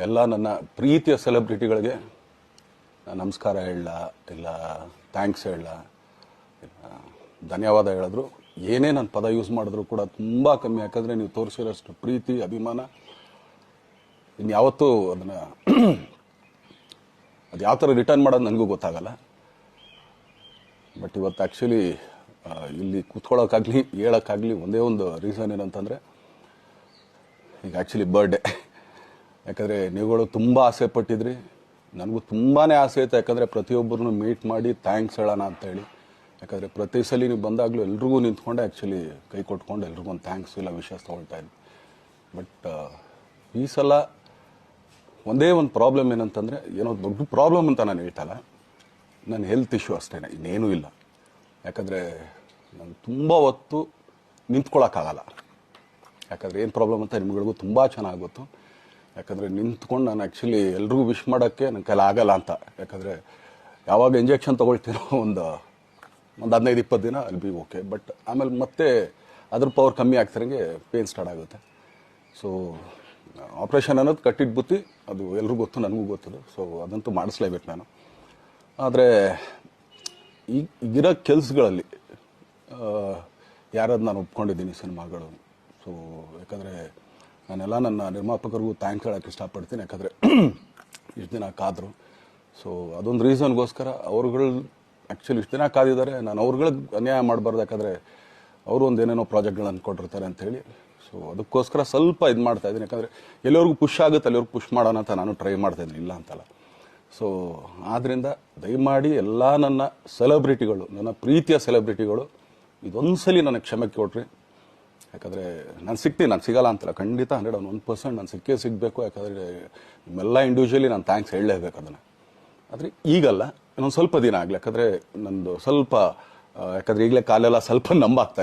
ಎಲ್ಲ ನನ್ನ ಪ್ರೀತಿಯ ಸೆಲೆಬ್ರಿಟಿಗಳಿಗೆ ನಮಸ್ಕಾರ ಹೇಳ ಇಲ್ಲ ಥ್ಯಾಂಕ್ಸ್ ಹೇಳ ಧನ್ಯವಾದ ಹೇಳಿದ್ರು ಏನೇ ನನ್ನ ಪದ ಯೂಸ್ ಮಾಡಿದ್ರು ಕೂಡ ತುಂಬ ಕಮ್ಮಿ. ಯಾಕಂದರೆ ನೀವು ತೋರಿಸಿರೋಷ್ಟು ಪ್ರೀತಿ ಅಭಿಮಾನ ಇನ್ಯಾವತ್ತೂ ಅದನ್ನು ಅದು ಯಾವ ಥರ ರಿಟರ್ನ್ ಮಾಡೋದು ನನಗೂ ಗೊತ್ತಾಗಲ್ಲ. ಬಟ್ ಇವತ್ತು ಆ್ಯಕ್ಚುಲಿ ಇಲ್ಲಿ ಕೂತ್ಕೊಳ್ಳೋಕ್ಕಾಗಲಿ ಹೇಳೋಕ್ಕಾಗಲಿ ಒಂದೇ ಒಂದು ರೀಸನ್ ಏನಂತಂದರೆ ಈಗ ಆ್ಯಕ್ಚುಲಿ ಬರ್ಡೇ. ಯಾಕಂದರೆ ನೀವುಗಳು ತುಂಬ ಆಸೆ ಪಟ್ಟಿದ್ರಿ, ನನಗೂ ತುಂಬಾ ಆಸೆ ಇತ್ತು. ಯಾಕಂದರೆ ಪ್ರತಿಯೊಬ್ಬರನ್ನು ಮೀಟ್ ಮಾಡಿ ಥ್ಯಾಂಕ್ಸ್ ಹೇಳೋಣ ಅಂತೇಳಿ. ಯಾಕಂದರೆ ಪ್ರತಿ ಸಲ ನೀವು ಬಂದಾಗಲೂ ಎಲ್ರಿಗೂ ನಿಂತ್ಕೊಂಡೆ ಆ್ಯಕ್ಚುಲಿ ಕೈ ಕೊಟ್ಕೊಂಡು ಎಲ್ರಿಗೂ ಒಂದು ಥ್ಯಾಂಕ್ಸ್ ಇಲ್ಲ ವಿಷಸ್ ತೊಗೊಳ್ತಾ ಇದ್ದೆ. ಬಟ್ ಈ ಸಲ ಒಂದೇ ಒಂದು ಪ್ರಾಬ್ಲಮ್ ಏನಂತಂದರೆ, ಏನೋ ದೊಡ್ಡ ಪ್ರಾಬ್ಲಮ್ ಅಂತ ನಾನು ಹೇಳ್ತಲ್ಲ, ನನ್ನ ಹೆಲ್ತ್ ಇಶ್ಯೂ ಅಷ್ಟೇ, ಇನ್ನೇನೂ ಇಲ್ಲ. ಯಾಕಂದರೆ ನಾನು ತುಂಬ ಹೊತ್ತು ನಿಂತ್ಕೊಳ್ಳೋಕ್ಕಾಗಲ್ಲ. ಯಾಕಂದರೆ ಏನು ಪ್ರಾಬ್ಲಮ್ ಅಂತ ನಿಮ್ಗಳಿಗೂ ತುಂಬ ಚೆನ್ನಾಗಿ ಗೊತ್ತು. ಯಾಕಂದರೆ ನಿಂತ್ಕೊಂಡು ನಾನು ಆ್ಯಕ್ಚುಲಿ ಎಲ್ರಿಗೂ ವಿಶ್ ಮಾಡೋಕ್ಕೆ ನನ್ನ ಕೈಲಿ ಆಗಲ್ಲ ಅಂತ. ಯಾಕಂದರೆ ಯಾವಾಗ ಇಂಜೆಕ್ಷನ್ ತೊಗೊಳ್ತೀನೋ ಒಂದು 15-20 ದಿನ ಅಲ್ಲಿ ಬಿ ಓಕೆ. ಬಟ್ ಆಮೇಲೆ ಮತ್ತೆ ಅದ್ರ ಪವರ್ ಕಮ್ಮಿ ಆಗ್ತಿರಂಗೆ ಪೇನ್ ಸ್ಟಾರ್ಟ್ ಆಗುತ್ತೆ. ಸೊ ಆಪ್ರೇಷನ್ ಅನ್ನೋದು ಕಟ್ಟಿಟ್ಟು ಬುತ್ತಿ, ಅದು ಎಲ್ರಿಗೂ ಗೊತ್ತು, ನನಗೂ ಗೊತ್ತದು. ಸೊ ಅದಂತೂ ಮಾಡಿಸ್ಲೇಬೇಕು ನಾನು. ಆದರೆ ಈಗಿರೋ ಕೆಲಸಗಳಲ್ಲಿ ಯಾರಾದ್ರು ನಾನು ಒಪ್ಕೊಂಡಿದ್ದೀನಿ ಸಿನಿಮಾಗಳು. ಸೊ ಯಾಕಂದರೆ ನಾನೆಲ್ಲ ನನ್ನ ನಿರ್ಮಾಪಕರಿಗೂ ಥ್ಯಾಂಕ್ಸ್ ಹೇಳೋಕ್ಕೆ ಇಷ್ಟಪಡ್ತೀನಿ. ಯಾಕಂದರೆ ಇಷ್ಟು ದಿನ ಕಾದರು. ಸೊ ಅದೊಂದು ರೀಸನ್ಗೋಸ್ಕರ ಅವ್ರುಗಳು ಆ್ಯಕ್ಚುಲಿ ಇಷ್ಟು ದಿನ ಕಾದಿದ್ದಾರೆ. ನಾನು ಅವ್ರುಗಳಿಗೆ ಅನ್ಯಾಯ ಮಾಡಬಾರ್ದು. ಯಾಕಂದರೆ ಅವರು ಒಂದು ಏನೇನೋ ಪ್ರಾಜೆಕ್ಟ್ಗಳನ್ನು ಕೊಟ್ಟಿರ್ತಾರೆ ಅಂಥೇಳಿ. ಸೊ ಅದಕ್ಕೋಸ್ಕರ ಸ್ವಲ್ಪ ಇದು ಮಾಡ್ತಾಯಿದ್ದೀನಿ. ಯಾಕಂದರೆ ಎಲ್ಲಿವರೆಗೂ ಪುಷ್ ಆಗುತ್ತೆ ಅಲ್ಲಿವರೆಗೂ ಪುಷ್ ಮಾಡೋಣ ಅಂತ ನಾನು ಟ್ರೈ ಮಾಡ್ತಾಯಿದ್ದೀನಿ, ಇಲ್ಲ ಅಂತಲ್ಲ. ಸೊ ಆದ್ದರಿಂದ ದಯಮಾಡಿ ಎಲ್ಲ ನನ್ನ ಸೆಲೆಬ್ರಿಟಿಗಳು, ನನ್ನ ಪ್ರೀತಿಯ ಸೆಲೆಬ್ರಿಟಿಗಳು, ಇದೊಂದು ಸಲ ನನಗೆ ಕ್ಷಮೆ ಕೊಡ್ರಿ. ಯಾಕಂದರೆ ನಾನು ಸಿಗ್ತೀನಿ, ನಾನು ಸಿಗಲ್ಲ ಅಂತಲ್ಲ, ಖಂಡಿತ 101% ನಾನು ಸಿಕ್ಕೇ ಸಿಗಬೇಕು. ಯಾಕಂದರೆ ನಿಮ್ಮೆಲ್ಲ ಇಂಡಿವಿಜುವಲಿ ನಾನು ಥ್ಯಾಂಕ್ಸ್ ಹೇಳಲೇಬೇಕು ಅದನ್ನು. ಆದರೆ ಈಗಲ್ಲ, ಇನ್ನೊಂದು ಸ್ವಲ್ಪ ದಿನ ಆಗಲಿ. ಯಾಕಂದರೆ ನಂದು ಸ್ವಲ್ಪ ಯಾಕಂದರೆ ಈಗಲೇ ಕಾಲೆಲ್ಲ ಸ್ವಲ್ಪ ನಂಬಾಗ್ತಾ ಇದೆ.